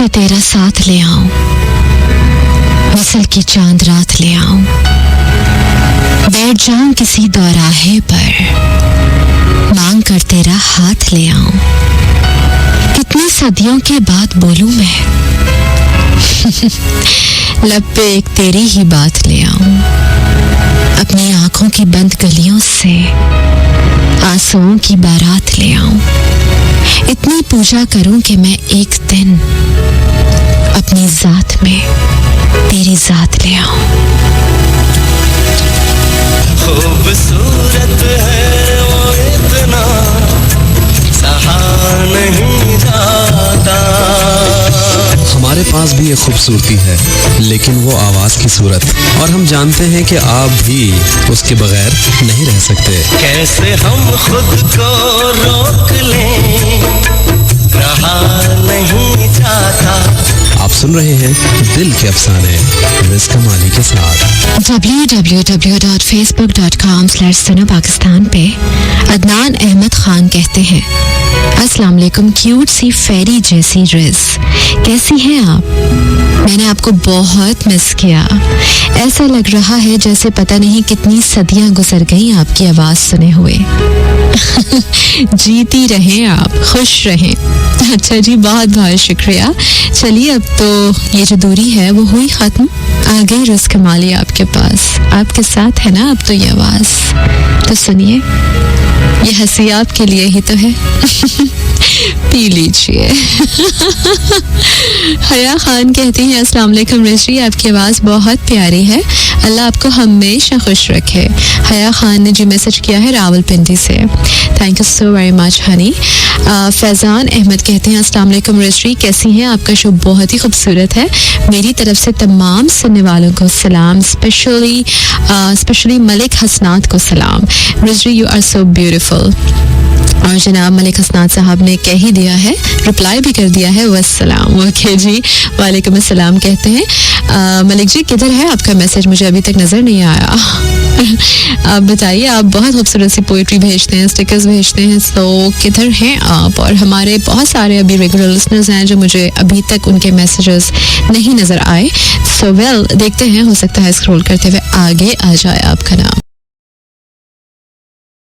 से तेरा साथ ले आऊं, वसल की चांद रात ले आऊं, बैठ जाऊं किसी दौराहे पर, मांग कर तेरा हाथ ले आऊं। कितनी सदियों के बाद बोलूं मैं, लब पे एक तेरी ही बात ले आऊं। अपनी आंखों की बंद गलियों से आंसुओं की बारात ले आऊं। इतनी पूजा करूं कि मैं एक दिन अपनी जात में तेरी जात ले आऊं। खूबसूरत है वो इतना सहा नहीं जाता। हमारे पास भी ये खूबसूरती है, लेकिन वो आवाज़ की सूरत, और हम जानते हैं कि आप भी उसके बगैर नहीं रह सकते। कैसे हम खुद को रोक लें, रहा नहीं जाता। आप सुन रहे हैं दिल के अफसाने रिज़ कमाली के साथ। www.facebook.com/सुनो-पाकिस्तान पे अदनान अहमद खान कहते हैं, अस्सलाम वालेकुम क्यूट सी फेरी जैसी रिज़, कैसी हैं आप? मैंने आपको बहुत मिस किया। ऐसा लग रहा है जैसे पता नहीं कितनी सदियां गुजर गई आपकी आवाज़ सुने हुए। जीती रहें आप, खुश रहें। अच्छा जी, बहुत बहुत शुक्रिया। चलिए अब तो ये जो दूरी है वो हुई ख़त्म, आ गई रिज़ कमाली आपके पास, आपके साथ है ना अब तो ये आवाज़। तो सुनिए, ये हंसी आपके लिए ही तो है। पी लीजिए। हया खान कहती हैं, अस्सलाम वालेकुम रिज़ी, आपकी आवाज़ बहुत प्यारी है, अल्लाह आपको हमेशा खुश रखे। हया खान ने जी मैसेज किया है रावलपिंडी से। Thank you so very much honey. Faizan Ahmed कहते हैं, अस्सलाम वालेकुम रिज़ी, कैसी हैं? आपका शो बहुत ही खूबसूरत है, मेरी तरफ से तमाम सुनने वालों को सलाम, स्पेशली मलिक हसनात को सलाम। Rizi you are so beautiful. और जनाब मलिक हसनात साहब ने कह ही दिया है, रिप्लाई भी कर दिया है, वस्सलाम। ओके जी, वालेकुम अस्सलाम कहते हैं। मलिक जी किधर है आपका मैसेज, मुझे अभी तक नज़र नहीं आया। आप बताइए, आप बहुत खूबसूरत सी पोइट्री भेजते हैं, स्टिकर्स भेजते हैं, तो किधर हैं आप? और हमारे बहुत सारे अभी रेगुलर लिसनर्स हैं जो मुझे अभी तक उनके मैसेजेस नहीं नज़र आए। सो वेल, देखते हैं, हो सकता है स्क्रॉल करते हुए आगे आ जाए आपका नाम।